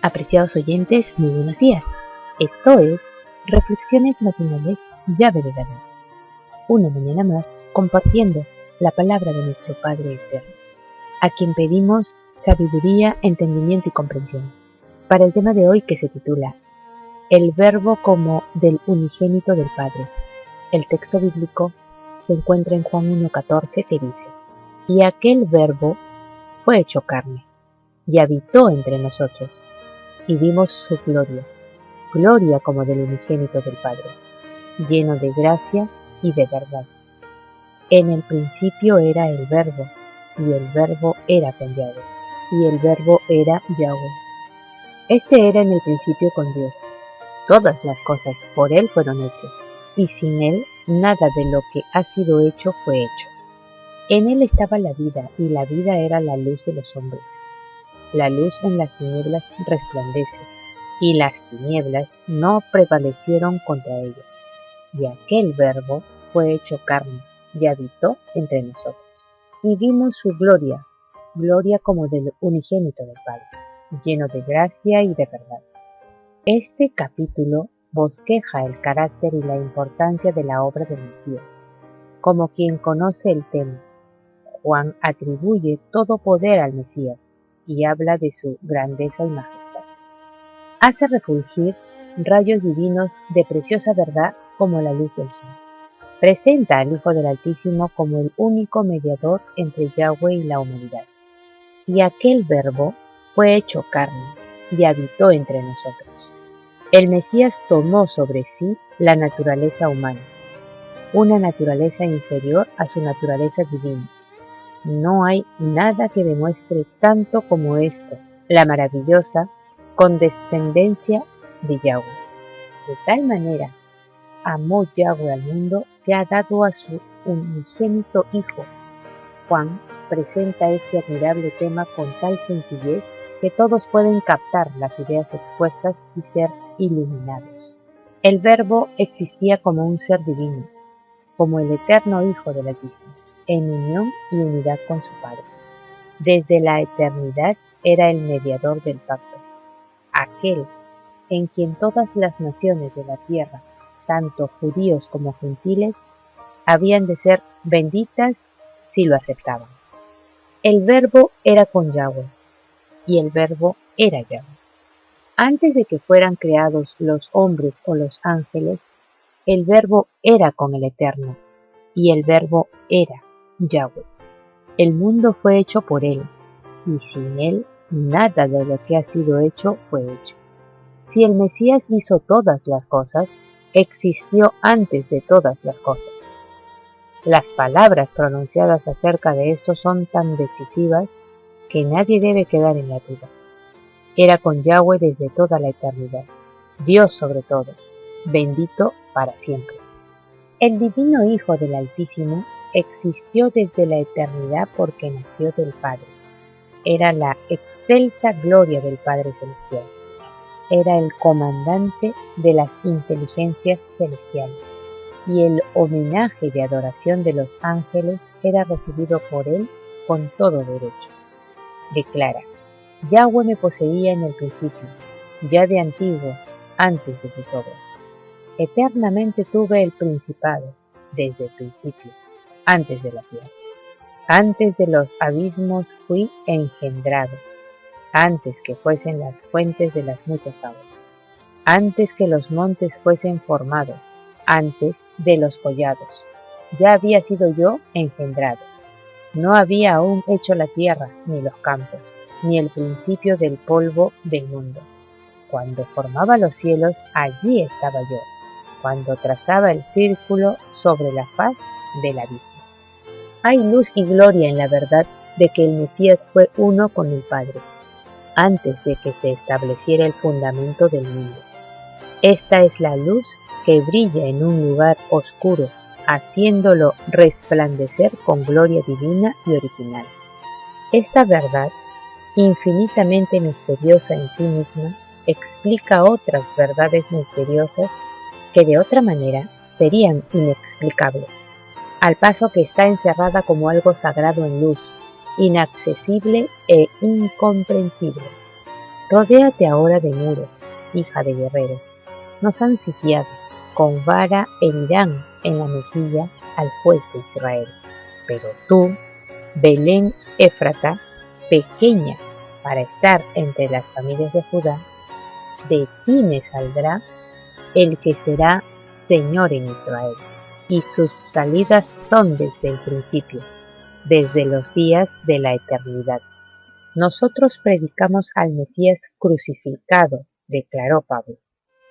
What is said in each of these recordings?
Apreciados oyentes, muy buenos días. Esto es Reflexiones Matinales Llave de David. Una mañana más compartiendo la palabra de nuestro Padre Eterno, a quien pedimos sabiduría, entendimiento y comprensión. Para el tema de hoy, que se titula El Verbo como del unigénito del Padre. El texto bíblico se encuentra en Juan 1:14, que dice: Y aquel Verbo fue hecho carne y habitó entre nosotros, y vimos su gloria, gloria como del unigénito del Padre, lleno de gracia y de verdad. En el principio era el Verbo, y el Verbo era con Yahweh, y el Verbo era Yahweh. Este era en el principio con Dios. Todas las cosas por Él fueron hechas, y sin Él nada de lo que ha sido hecho fue hecho. En Él estaba la vida, y la vida era la luz de los hombres. La luz en las tinieblas resplandece, y las tinieblas no prevalecieron contra ella. Y aquel Verbo fue hecho carne, y habitó entre nosotros. Y vimos su gloria, gloria como del unigénito del Padre, lleno de gracia y de verdad. Este capítulo bosqueja el carácter y la importancia de la obra del Mesías. Como quien conoce el tema, Juan atribuye todo poder al Mesías y habla de su grandeza y majestad. Hace refulgir rayos divinos de preciosa verdad como la luz del sol. Presenta al Hijo del Altísimo como el único mediador entre Yahweh y la humanidad. Y aquel Verbo fue hecho carne y habitó entre nosotros. El Mesías tomó sobre sí la naturaleza humana, una naturaleza inferior a su naturaleza divina. No hay nada que demuestre tanto como esto, la maravillosa condescendencia de Yahweh. De tal manera amó Yahweh al mundo que ha dado a su unigénito Hijo. Juan presenta este admirable tema con tal sencillez que todos pueden captar las ideas expuestas y ser iluminados. El Verbo existía como un ser divino, como el eterno Hijo del Altísimo, en unión y unidad con su Padre. Desde la eternidad era el mediador del pacto, aquel en quien todas las naciones de la tierra, tanto judíos como gentiles, habían de ser benditas si lo aceptaban. El Verbo era con Yahweh, y el Verbo era Yahweh. Antes de que fueran creados los hombres o los ángeles, el Verbo era con el Eterno, y el Verbo era Yahweh. El mundo fue hecho por Él, y sin Él nada de lo que ha sido hecho fue hecho. Si el Mesías hizo todas las cosas, existió antes de todas las cosas. Las palabras pronunciadas acerca de esto son tan decisivas que nadie debe quedar en la duda. Era con Yahweh desde toda la eternidad, Dios sobre todo, bendito para siempre. El divino Hijo del Altísimo existió desde la eternidad porque nació del Padre. Era la excelsa gloria del Padre Celestial. Era el comandante de las inteligencias celestiales, y el homenaje de adoración de los ángeles era recibido por él con todo derecho. Declara: Yahweh me poseía en el principio, ya de antiguo, antes de sus obras. Eternamente tuve el principado, desde el principio, antes de la tierra. Antes de los abismos fui engendrado, antes que fuesen las fuentes de las muchas aguas, antes que los montes fuesen formados, antes de los collados. Ya había sido yo engendrado. No había aún hecho la tierra, ni los campos, ni el principio del polvo del mundo. Cuando formaba los cielos, allí estaba yo, cuando trazaba el círculo sobre la faz del abismo. Hay luz y gloria en la verdad de que el Mesías fue uno con el Padre, antes de que se estableciera el fundamento del mundo. Esta es la luz que brilla en un lugar oscuro, haciéndolo resplandecer con gloria divina y original. Esta verdad, infinitamente misteriosa en sí misma, explica otras verdades misteriosas que de otra manera serían inexplicables, al paso que está encerrada como algo sagrado en luz, inaccesible e incomprensible. Rodéate ahora de muros, hija de guerreros. Nos han sitiado, con vara herirán en la mejilla al juez de Israel. Pero tú, Belén Éfrata, pequeña para estar entre las familias de Judá, de ti me saldrá el que será Señor en Israel, y sus salidas son desde el principio, desde los días de la eternidad. Nosotros predicamos al Mesías crucificado, declaró Pablo.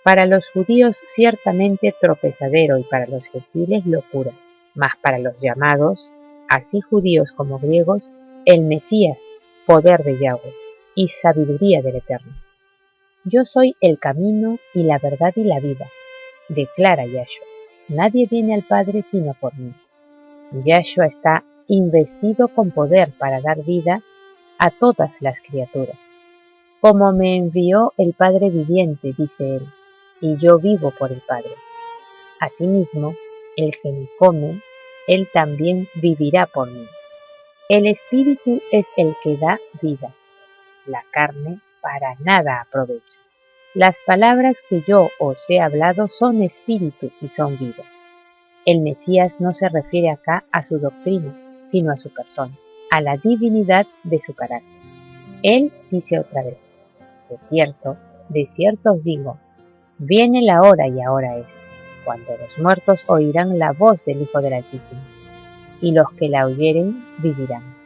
Para los judíos ciertamente tropezadero y para los gentiles locura, mas para los llamados, así judíos como griegos, el Mesías, poder de Yahweh y sabiduría del Eterno. Yo soy el camino y la verdad y la vida, declara Yahshua. Nadie viene al Padre sino por mí. Yahshua está investido con poder para dar vida a todas las criaturas. Como me envió el Padre viviente, dice él, y yo vivo por el Padre. Asimismo, el que me come, él también vivirá por mí. El Espíritu es el que da vida. La carne para nada aprovecha. Las palabras que yo os he hablado son espíritu y son vida. El Mesías no se refiere acá a su doctrina, sino a su persona, a la divinidad de su carácter. Él dice otra vez, de cierto os digo, viene la hora y ahora es, cuando los muertos oirán la voz del Hijo del Altísimo, y los que la oyeren vivirán.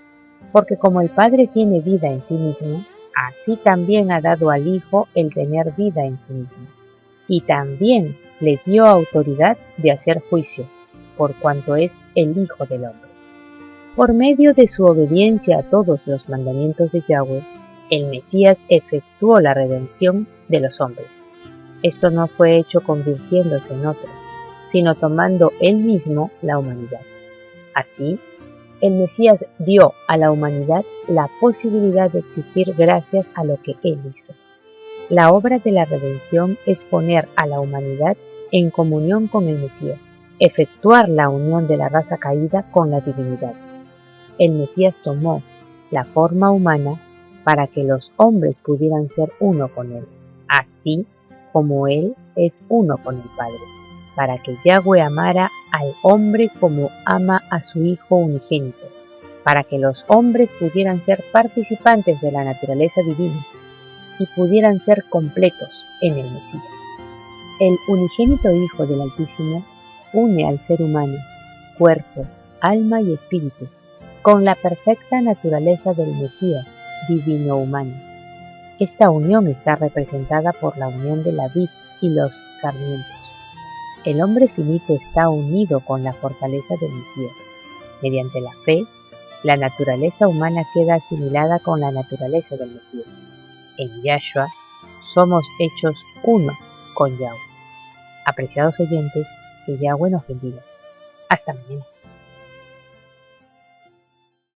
Porque como el Padre tiene vida en sí mismo, así también ha dado al Hijo el tener vida en sí mismo. Y también le dio autoridad de hacer juicio, por cuanto es el Hijo del Hombre. Por medio de su obediencia a todos los mandamientos de Yahweh, el Mesías efectuó la redención de los hombres. Esto no fue hecho convirtiéndose en otro, sino tomando él mismo la humanidad. Así, el Mesías dio a la humanidad la posibilidad de existir gracias a lo que él hizo. La obra de la redención es poner a la humanidad en comunión con el Mesías, efectuar la unión de la raza caída con la divinidad. El Mesías tomó la forma humana para que los hombres pudieran ser uno con él, así como él es uno con el Padre, para que Yahweh amara al hombre como ama a su Hijo unigénito, para que los hombres pudieran ser participantes de la naturaleza divina y pudieran ser completos en el Mesías. El unigénito Hijo del Altísimo une al ser humano, cuerpo, alma y espíritu, con la perfecta naturaleza del Mesías, divino humano. Esta unión está representada por la unión de la vid y los sarmientos. El hombre finito está unido con la fortaleza del Mesías. Mediante la fe, la naturaleza humana queda asimilada con la naturaleza del Mesías. En Yahshua somos hechos uno con Yahweh. Apreciados oyentes, que Yahweh nos bendiga. Hasta mañana.